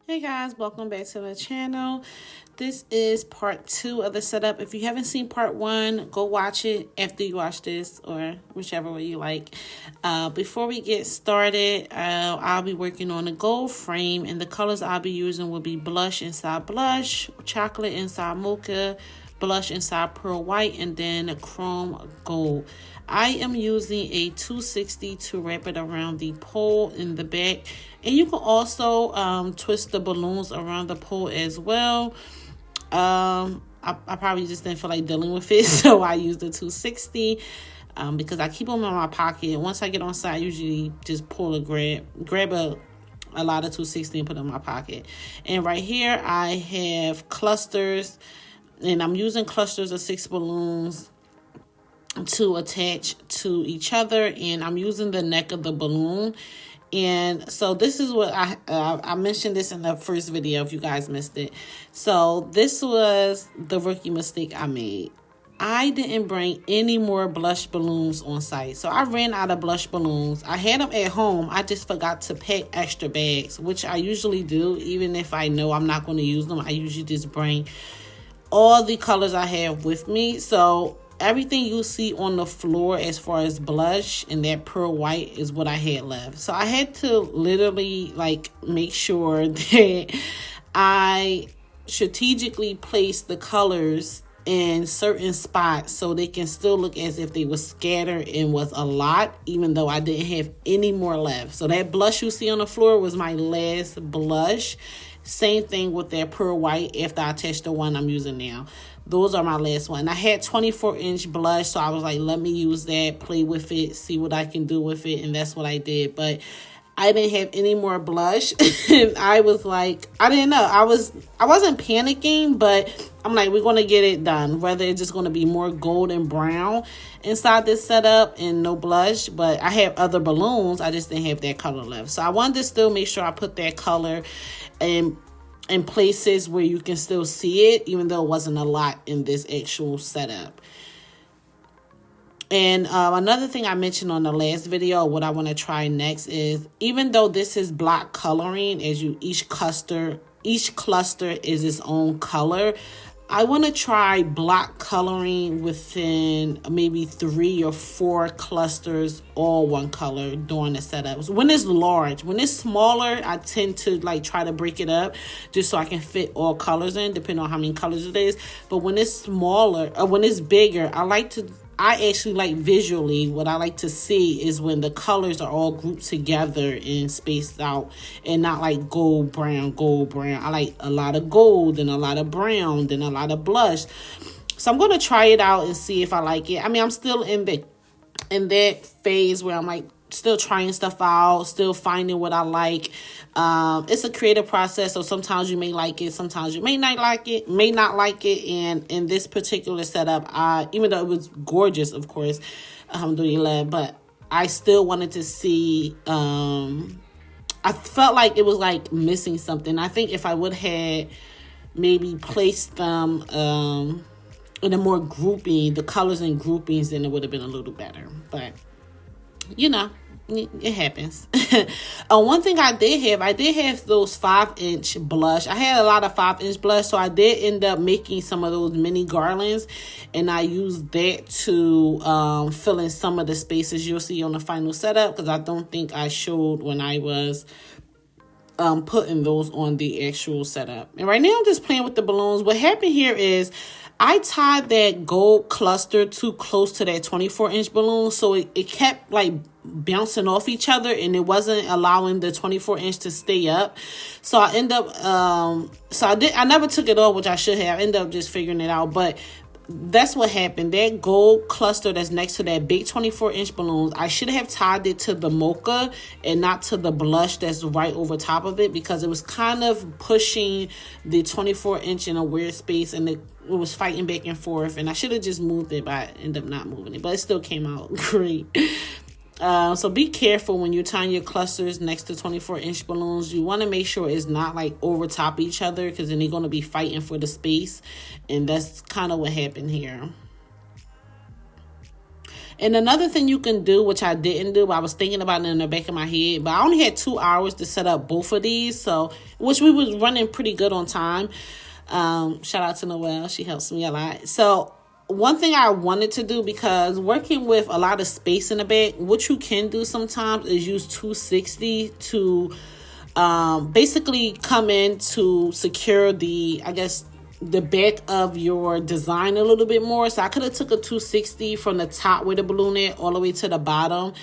Hey guys, welcome back to the channel. This is part 2 of the setup. If you haven't seen part 1, go watch it after you watch this, or whichever way you like. Before we get started, I'll be working on a gold frame, and the colors I'll be using will be blush inside blush, chocolate inside mocha, blush inside pearl white, and then a chrome gold. I am using a 260 to wrap it around the pole in the back, and you can also twist the balloons around the pole as well. I probably just didn't feel like dealing with it, so I used the 260 because I keep them in my pocket. Once I get on site, I usually just pull a grab a lot of 260 and put it in my pocket. And right here I have clusters, and I'm using clusters of 6 balloons to attach to each other, and I'm using the neck of the balloon. And so this is what I mentioned this in the first video if you guys missed it. So this was the rookie mistake I made. I didn't bring any more blush balloons on site. So I ran out of blush balloons. I had them at home. I just forgot to pack extra bags, which I usually do. Even if I know I'm not going to use them, I usually just bring all the colors I have with me. So everything you see on the floor as far as blush and that pearl white is what I had left. So I had to literally make sure that I strategically place the colors in certain spots so they can still look as if they were scattered and was a lot, even though I didn't have any more left. So that blush you see on the floor was my last blush. Same thing with that pearl white after I attached the one I'm using now. Those are my last one. I had 24-inch blush, so I was like, let me use that, play with it, see what I can do with it, and that's what I did. But I didn't have any more blush. And I was like, I didn't know. I wasn't panicking, but I'm like, we're going to get it done. Whether it's just going to be more gold and brown inside this setup and no blush. But I have other balloons. I just didn't have that color left. So I wanted to still make sure I put that color in places where you can still see it, even though it wasn't a lot in this actual setup. And another thing I mentioned on the last video, what I want to try next is, even though this is block coloring, each cluster is its own color, I want to try block coloring within maybe 3 or 4 clusters, all one color during the setups. When it's large, when it's smaller, I tend to try to break it up just so I can fit all colors in, depending on how many colors it is. But when it's smaller, or when it's bigger, I actually like visually, what I like to see is when the colors are all grouped together and spaced out, and not like gold, brown. I like a lot of gold and a lot of brown and a lot of blush. So I'm going to try it out and see if I like it. I mean, I'm still in that phase where I'm still trying stuff out, still finding what I like. It's a creative process, so sometimes you may like it, sometimes you may not like it. And in this particular setup, even though it was gorgeous, of course, alhamdulillah, but I still wanted to see. I felt like it was missing something. I think if I would have maybe placed them in a more grouping, the colors and groupings, then it would have been a little better. But it happens. One thing I did have those 5-inch blush. I had a lot of 5-inch blush, so I did end up making some of those mini garlands, and I used that to fill in some of the spaces you'll see on the final setup, because I don't think I showed when I was putting those on the actual setup. And right now I'm just playing with the balloons. What happened here is I tied that gold cluster too close to that 24-inch balloon, so it kept bouncing off each other, and it wasn't allowing the 24-inch to stay up. So I end up I never took it off, which I should have. I ended up just figuring it out, but that's what happened. That gold cluster that's next to that big 24-inch balloons, I should have tied it to the mocha and not to the blush that's right over top of it, because it was kind of pushing the 24-inch in a weird space, and it was fighting back and forth, and I should have just moved it, but I ended up not moving it, but it still came out great. So be careful when you're tying your clusters next to 24-inch balloons. You want to make sure it's not over top each other, because then they're going to be fighting for the space, and that's kind of what happened here. And another thing you can do, which I didn't do, but I was thinking about it in the back of my head, but I only had 2 hours to set up both of these, so which we was running pretty good on time. Shout out to Noelle, she helps me a lot. So one thing I wanted to do, because working with a lot of space in the back, what you can do sometimes is use 260 to basically come in to secure the, I guess, the back of your design a little bit more. So I could have took a 260 from the top where the balloon is all the way to the bottom,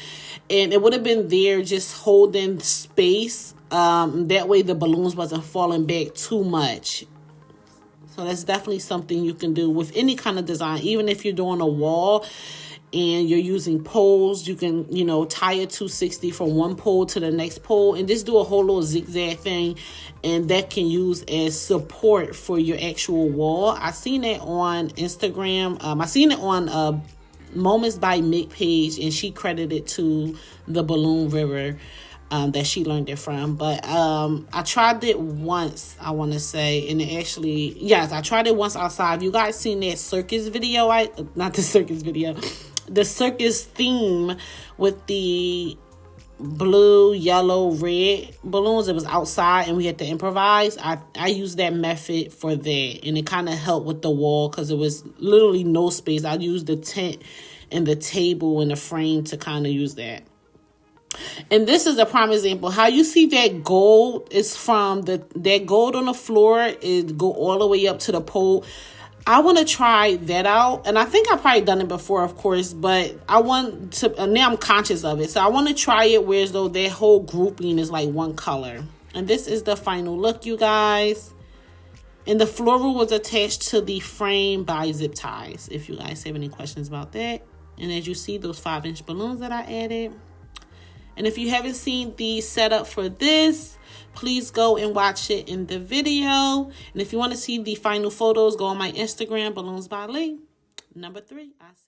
and it would have been there just holding space. That way the balloons wasn't falling back too much. So that's definitely something you can do with any kind of design. Even if you're doing a wall and you're using poles, you can, you know, tie a 260 from one pole to the next pole and just do a whole little zigzag thing, and that can use as support for your actual wall. I seen it on Instagram. I seen it on Moments by Mick page, and she credited to the Balloon River that she learned it from. But I tried it once, I want to say, and it actually, yes, I tried it once outside. You guys seen that circus video? Not the circus video, the circus theme with the blue, yellow, red balloons. It was outside and we had to improvise. I used that method for that, and it kind of helped with the wall because it was literally no space. I used the tent and the table and the frame to kind of use that. And this is a prime example. How you see that gold is from that gold on the floor is go all the way up to the pole. I want to try that out, and I think I've probably done it before, of course, but I want to, now I'm conscious of it, so I want to try it where as though that whole grouping is like one color. And this is the final look, you guys. And the floral was attached to the frame by zip ties, if you guys have any questions about that. And as you see, those 5-inch balloons that I added. And if you haven't seen the setup for this, please go and watch it in the video. And if you want to see the final photos, go on my Instagram, Balloons by Lee. Number 3, I see.